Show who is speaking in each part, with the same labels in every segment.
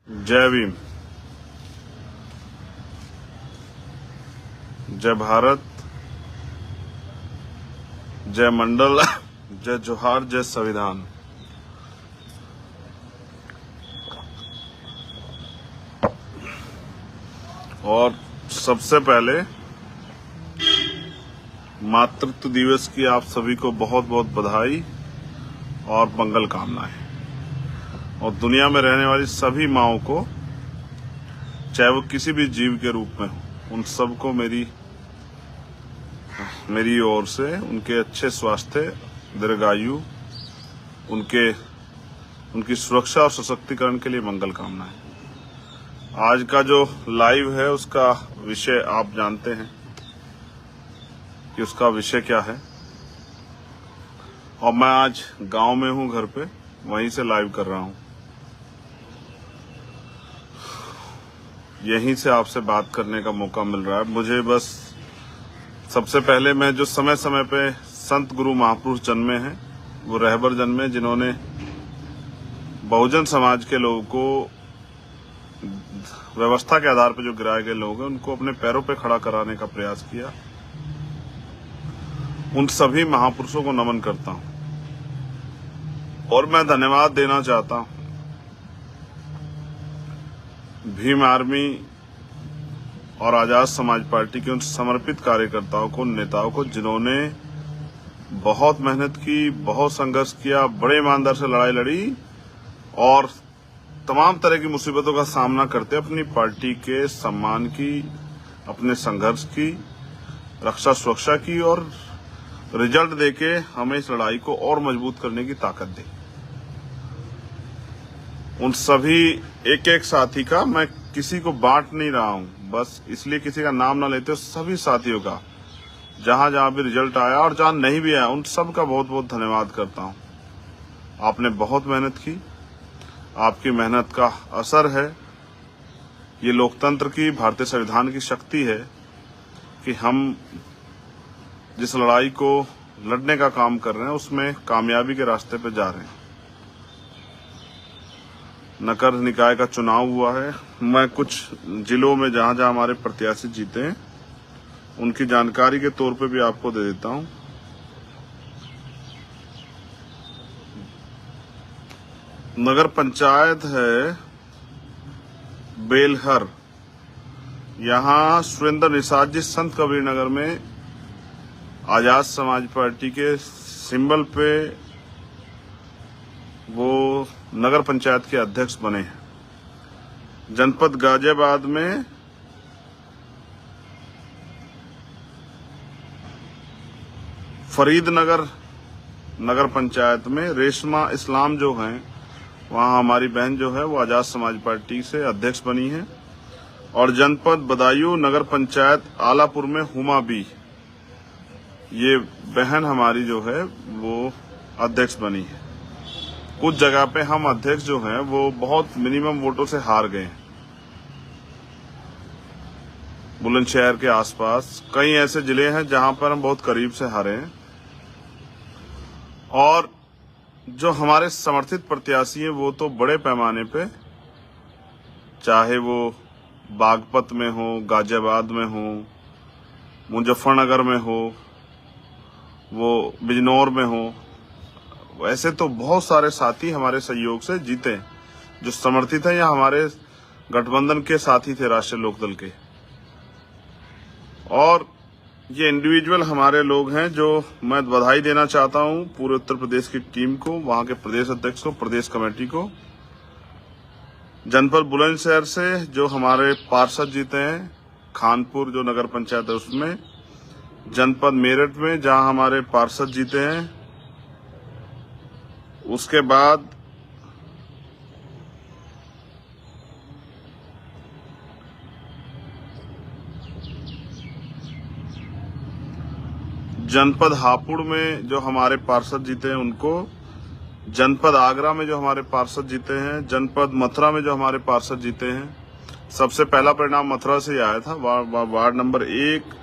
Speaker 1: जय भीम, जय भारत, जय मंडल, जय जोहार, जय संविधान। और सबसे पहले मातृत्व दिवस की आप सभी को बहुत बहुत बधाई और मंगल कामनाएं। और दुनिया में रहने वाली सभी माँओं को, चाहे वो किसी भी जीव के रूप में हो, उन सबको मेरी ओर से उनके अच्छे स्वास्थ्य, दीर्घायु, उनकी सुरक्षा और सशक्तिकरण के लिए मंगल कामनाएं। आज का जो लाइव है उसका विषय आप जानते हैं कि उसका विषय क्या है। और मैं आज गांव में हूं, घर पे, वहीं से लाइव कर रहा हूं। यहीं से आपसे बात करने का मौका मिल रहा है मुझे। बस सबसे पहले मैं जो समय समय पे संत गुरु महापुरुष जन्मे हैं, वो रहबर जन्मे, जिन्होंने बहुजन समाज के लोगों को, व्यवस्था के आधार पर जो गिराए गए लोग हैं, उनको अपने पैरों पे खड़ा कराने का प्रयास किया। उन सभी महापुरुषों को नमन करता हूं और मैं धन्यवाद देना चाहता हूं भीम आर्मी और आजाद समाज पार्टी के उन समर्पित कार्यकर्ताओं को, नेताओं को, जिन्होंने बहुत मेहनत की, बहुत संघर्ष किया, बड़े ईमानदार से लड़ाई लड़ी और तमाम तरह की मुसीबतों का सामना करते अपनी पार्टी के सम्मान की, अपने संघर्ष की, रक्षा सुरक्षा की और रिजल्ट देके हमें इस लड़ाई को और मजबूत करने की ताकत दी। उन सभी एक एक साथी का, मैं किसी को बांट नहीं रहा हूं, बस इसलिए किसी का नाम ना लेते, सभी साथियों का, जहां जहां भी रिजल्ट आया और जहां नहीं भी आया, उन सब का बहुत बहुत धन्यवाद करता हूं। आपने बहुत मेहनत की, आपकी मेहनत का असर है। ये लोकतंत्र की, भारतीय संविधान की शक्ति है कि हम जिस लड़ाई को लड़ने का काम कर रहे हैं उसमें कामयाबी के रास्ते पे जा रहे हैं। नगर निकाय का चुनाव हुआ है। मैं कुछ जिलों में जहां जहां हमारे प्रत्याशी जीते हैं उनकी जानकारी के तौर पे भी आपको दे देता हूं। नगर पंचायत है बेलहर, यहां सुरेंद्र निषाद जी संत कबीर नगर में आजाद समाज पार्टी के सिंबल पे वो नगर पंचायत के अध्यक्ष बने हैं। जनपद गाजियाबाद में फरीदनगर नगर पंचायत में रेशमा इस्लाम जो हैं, वहां हमारी बहन जो है वो आजाद समाज पार्टी से अध्यक्ष बनी है। और जनपद बदायूं नगर पंचायत आलापुर में हुमा बी, ये बहन हमारी जो है वो अध्यक्ष बनी है। कुछ जगह पे हम अध्यक्ष जो हैं वो बहुत मिनिमम वोटों से हार गए हैं। बुलंदशहर के आसपास कई ऐसे जिले हैं जहां पर हम बहुत करीब से हारे हैं। और जो हमारे समर्थित प्रत्याशी हैं वो तो बड़े पैमाने पे, चाहे वो बागपत में हो, गाजियाबाद में हो, मुजफ्फरनगर में हो, वो बिजनौर में हो, वैसे तो बहुत सारे साथी हमारे सहयोग से जीते जो समर्थित हैं या हमारे गठबंधन के साथी थे राष्ट्रीय लोकदल के। और ये इंडिविजुअल हमारे लोग हैं जो मैं बधाई देना चाहता हूं पूरे उत्तर प्रदेश की टीम को, वहां के प्रदेश अध्यक्ष को, प्रदेश कमेटी को। जनपद बुलंदशहर से जो हमारे पार्षद जीते हैं, खानपुर जो नगर पंचायत है उसमें, जनपद मेरठ में जहां हमारे पार्षद जीते हैं, उसके बाद जनपद हापुड़ में जो हमारे पार्षद जीते हैं उनको, जनपद आगरा में जो हमारे पार्षद जीते हैं, जनपद मथुरा में जो हमारे पार्षद जीते हैं। सबसे पहला परिणाम मथुरा से ही आया था। वार्ड नंबर 1,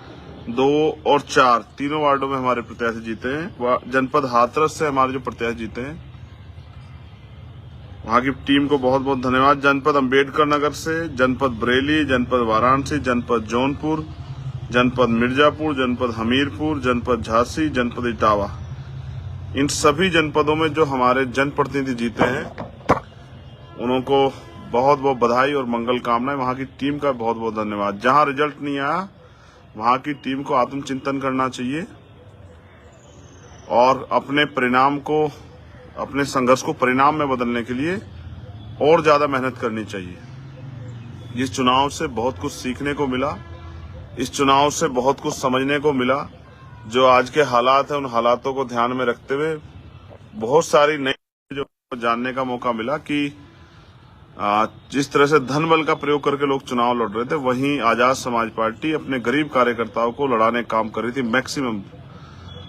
Speaker 1: 2 और 4 तीनों वार्डों में हमारे प्रत्याशी जीते हैं। जनपद हाथरस से हमारे जो प्रत्याशी जीते हैं, वहां की टीम को बहुत बहुत धन्यवाद। जनपद अंबेडकर नगर से, जनपद बरेली, जनपद वाराणसी, जनपद जौनपुर, जनपद मिर्जापुर, जनपद हमीरपुर, जनपद झांसी, जनपद इटावा, इन सभी जनपदों में जो हमारे जनप्रतिनिधि जीते हैं उनको बहुत बहुत बधाई और मंगल कामनाएं। वहां की टीम का बहुत बहुत धन्यवाद। जहां रिजल्ट नहीं आया वहां की टीम को आत्मचिंतन करना चाहिए और अपने परिणाम को, अपने संघर्ष को परिणाम में बदलने के लिए और ज्यादा मेहनत करनी चाहिए। इस चुनाव से बहुत कुछ सीखने को मिला, इस चुनाव से बहुत कुछ समझने को मिला। जो आज के हालात है उन हालातों को ध्यान में रखते हुए बहुत सारी नई चीजों जानने का मौका मिला कि जिस तरह से धन बल का प्रयोग करके लोग चुनाव लड़ रहे थे, वहीं आजाद समाज पार्टी अपने गरीब कार्यकर्ताओं को लड़ाने का काम कर रही थी। मैक्सिमम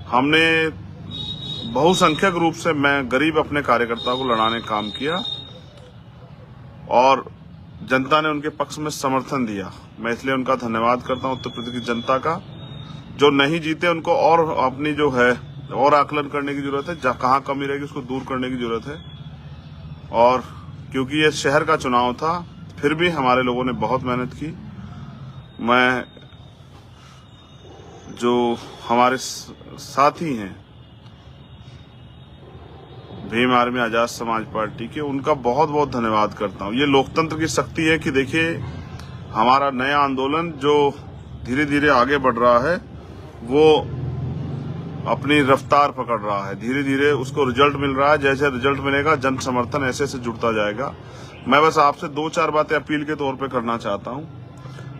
Speaker 1: हमने बहुसंख्यक रूप से मैं गरीब अपने कार्यकर्ताओं को लड़ाने का काम किया और जनता ने उनके पक्ष में समर्थन दिया। मैं इसलिए उनका धन्यवाद करता हूं उत्तर प्रदेश की जनता का। जो नहीं जीते उनको और अपनी जो है और आकलन करने की जरूरत है, कहाँ कमी रहेगी उसको दूर करने की जरूरत है। और क्योंकि ये शहर का चुनाव था, फिर भी हमारे लोगों ने बहुत मेहनत की। मैं जो हमारे साथी हैं भीम आर्मी आजाद समाज पार्टी के, उनका बहुत बहुत धन्यवाद करता हूं। ये लोकतंत्र की शक्ति है कि देखिए हमारा नया आंदोलन जो धीरे धीरे आगे बढ़ रहा है वो अपनी रफ्तार पकड़ रहा है। धीरे धीरे उसको रिजल्ट मिल रहा है। जैसे रिजल्ट मिलेगा जन समर्थन ऐसे ऐसे जुड़ता जाएगा। मैं बस आपसे 2-4 बातें अपील के तौर पे करना चाहता हूं।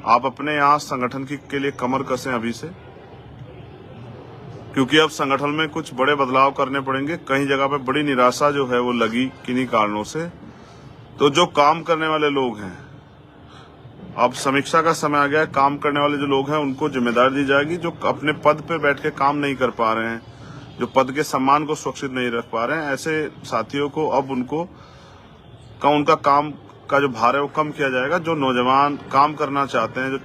Speaker 1: आप अपने यहाँ संगठन के लिए कमर कसें अभी से, क्योंकि अब संगठन में कुछ बड़े बदलाव करने पड़ेंगे। कई जगह पे बड़ी निराशा जो है वो लगी किन्हीं कारणों से। तो जो काम करने वाले लोग हैं, अब समीक्षा का समय आ गया है। काम करने वाले जो लोग हैं उनको जिम्मेदारी दी जाएगी। जो अपने पद पे बैठ के काम नहीं कर पा रहे हैं, जो पद के सम्मान को सुरक्षित नहीं रख पा रहे हैं, ऐसे साथियों को अब उनका काम का जो भार है वो कम किया जाएगा। जो नौजवान काम करना चाहते हैं, जो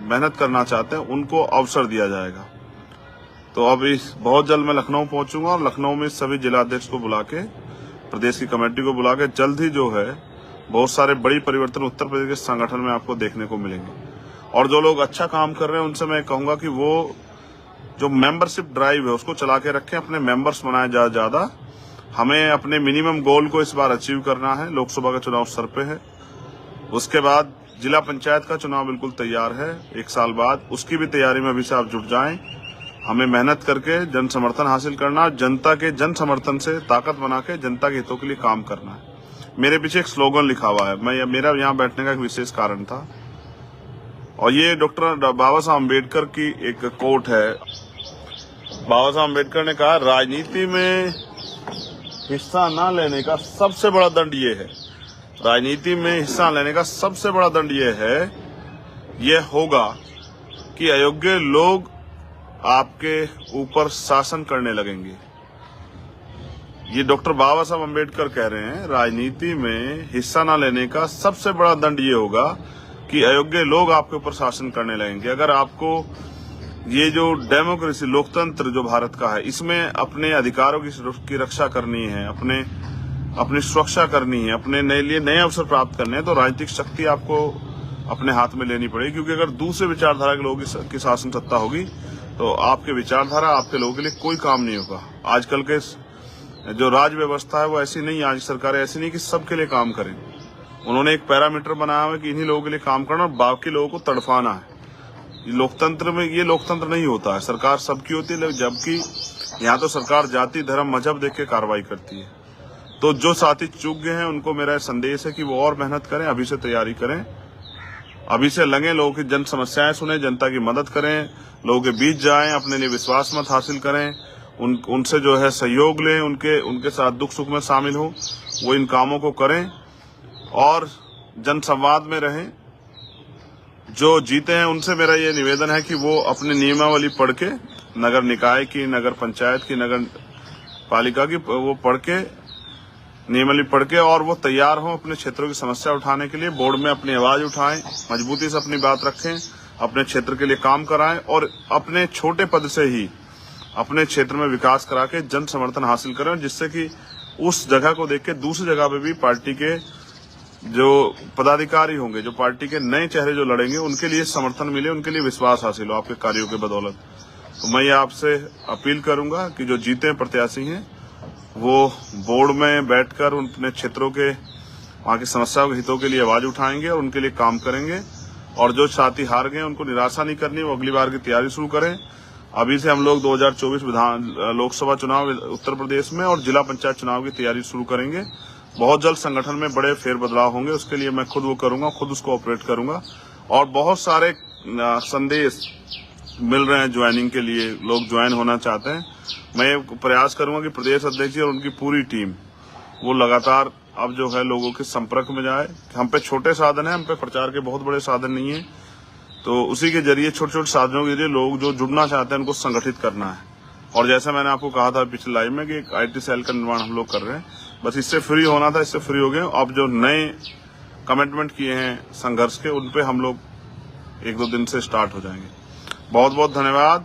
Speaker 1: मेहनत करना चाहते हैं, उनको अवसर दिया जाएगा। तो अब बहुत जल्द मैं लखनऊ पहुंचूंगा और लखनऊ में सभी जिलाध्यक्ष को बुला के, प्रदेश की कमेटी को बुला के जल्द ही जो है बहुत सारे बड़ी परिवर्तन उत्तर प्रदेश के संगठन में आपको देखने को मिलेंगे। और जो लोग अच्छा काम कर रहे हैं उनसे मैं कहूंगा कि वो जो मेंबरशिप ड्राइव है उसको चला के रखें, अपने मेंबर्स बनाए ज्यादा। हमें अपने मिनिमम गोल को इस बार अचीव करना है। लोकसभा का चुनाव सर पे है, उसके बाद जिला पंचायत का चुनाव बिल्कुल तैयार है 1 साल बाद। उसकी भी तैयारी में अभी से आप जुट जाएं। हमें मेहनत करके जन समर्थन हासिल करना, जनता के जन समर्थन से ताकत बना के जनता के हितों के लिए काम करना है। मेरे पीछे एक स्लोगन लिखा हुआ है, मेरा यहाँ बैठने का एक विशेष कारण था और ये डॉक्टर बाबा साहब अम्बेडकर की एक कोट है। बाबा साहब अम्बेडकर ने कहा, राजनीति में हिस्सा न लेने का सबसे बड़ा दंड ये है, राजनीति में हिस्सा लेने का सबसे बड़ा दंड ये होगा कि अयोग्य लोग आपके ऊपर शासन करने लगेंगे। ये डॉक्टर बाबा साहब अम्बेडकर कह रहे हैं, राजनीति में हिस्सा न लेने का सबसे बड़ा दंड ये होगा कि अयोग्य लोग आपके ऊपर शासन करने लगेंगे। अगर आपको ये जो डेमोक्रेसी, लोकतंत्र जो भारत का है, इसमें अपने अधिकारों की रक्षा करनी है, अपनी सुरक्षा करनी है, अपने लिए नए अवसर प्राप्त करने हैं, तो राजनीतिक शक्ति आपको अपने हाथ में लेनी पड़ेगी। क्योंकि अगर दूसरे विचारधारा के लोगों की शासन सत्ता होगी तो आपके विचारधारा, आपके लोगों के लिए कोई काम नहीं होगा। आजकल के जो राज व्यवस्था है वो ऐसी नहीं, आज सरकारें ऐसी नहीं कि सबके लिए काम करें। उन्होंने एक पैरामीटर बनाया हुआ है कि इन्हीं लोगों के लिए काम करना और बाकी लोगों को तड़फाना है। लोकतंत्र में ये लोकतंत्र नहीं होता है। सरकार सबकी होती है, जबकि यहाँ तो सरकार जाति, धर्म, मजहब देख के कार्रवाई करती है। तो जो साथी चूक गए हैं उनको मेरा संदेश है कि वो और मेहनत करें, अभी से तैयारी करें, अभी से लगे, लोगों की जन समस्याएं सुने, जनता की मदद करें, लोगों के बीच जाएं, अपने लिए विश्वास मत हासिल करें, उनसे जो है सहयोग लें, उनके साथ दुख सुख में शामिल हो, वो इन कामों को करें और जन संवाद में रहें। जो जीते हैं उनसे मेरा ये निवेदन है कि वो अपनी नियमावली पढ़ के, नगर निकाय की, नगर पंचायत की, नगर पालिका की, वो पढ़ के, नियमावली पढ़ के, और वो तैयार हों अपने क्षेत्रों की समस्या उठाने के लिए। बोर्ड में अपनी आवाज उठाएं, मजबूती से अपनी बात रखें, अपने क्षेत्र के लिए काम कराएं और अपने छोटे पद से ही अपने क्षेत्र में विकास करा के जन समर्थन हासिल करें, जिससे कि उस जगह को देख के दूसरी जगह पे भी पार्टी के जो पदाधिकारी होंगे, जो पार्टी के नए चेहरे जो लड़ेंगे, उनके लिए समर्थन मिले, उनके लिए विश्वास हासिल हो आपके कार्यों के बदौलत। तो मैं ये आपसे अपील करूंगा कि जो जीते प्रत्याशी हैं वो बोर्ड में बैठकर अपने क्षेत्रों के वहां की समस्याओं के हितों के लिए आवाज उठाएंगे और उनके लिए काम करेंगे। और जो साथी हार गए उनको निराशा नहीं करनी, वो अगली बार की तैयारी शुरू करें। अभी से हम लोग 2024 लोकसभा चुनाव उत्तर प्रदेश में और जिला पंचायत चुनाव की तैयारी शुरू करेंगे। बहुत जल्द संगठन में बड़े फेरबदलाव होंगे, उसके लिए मैं खुद वो करूंगा, खुद उसको ऑपरेट करूंगा। और बहुत सारे संदेश मिल रहे हैं ज्वाइनिंग के लिए, लोग ज्वाइन होना चाहते हैं। मैं प्रयास करूंगा कि प्रदेश अध्यक्ष जी और उनकी पूरी टीम वो लगातार अब जो है लोगों के संपर्क में जाए। हम पे छोटे साधन है, हम पे प्रचार के बहुत बड़े साधन नहीं है, तो उसी के जरिए छोटे छोटे साधनों के जरिए लोग जो जुड़ना चाहते हैं उनको संगठित करना है। और जैसा मैंने आपको कहा था पिछले लाइव में कि एक IT सेल का निर्माण हम लोग कर रहे हैं, बस इससे फ्री होना था, इससे फ्री हो गए। अब जो नए कमिटमेंट किए हैं संघर्ष के, उन पे हम लोग 1-2 दिन से स्टार्ट हो जाएंगे। बहुत बहुत धन्यवाद।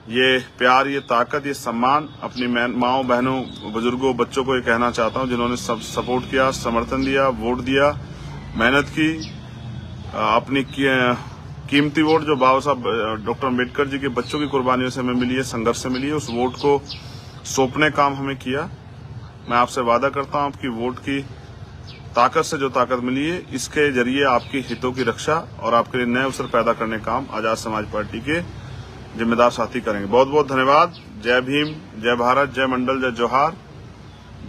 Speaker 1: ये प्यार, ये ताकत, ये सम्मान अपनी माओ, बहनों, बुजुर्गों, बच्चों को ये कहना चाहता हूँ जिन्होंने सब सपोर्ट किया, समर्थन दिया, वोट दिया, मेहनत की, अपनी कीमती वोट जो बाबा साहब डॉक्टर अम्बेडकर जी के बच्चों की कुर्बानियों से हमें मिली है, संघर्ष से मिली है, उस वोट को सौंपने काम हमें किया। मैं आपसे वादा करता हूँ आपकी वोट की ताकत से जो ताकत मिली है, इसके जरिए आपकी हितों की रक्षा और आपके लिए नए अवसर पैदा करने का काम आजाद समाज पार्टी के जिम्मेदार साथी करेंगे। बहुत बहुत धन्यवाद। जय भीम, जय भारत, जय मंडल, जय जोहार,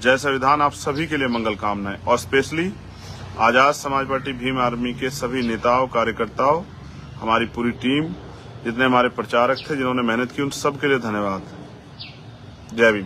Speaker 1: जय संविधान। आप सभी के लिए मंगल कामनाएं। और specially Azad Samaj party Bhim army के सभी नेताओं, कार्यकर्ताओं, हमारी पूरी टीम, जितने हमारे प्रचारक थे, जिन्होंने मेहनत की, उन सब के लिए धन्यवाद। जय भीम।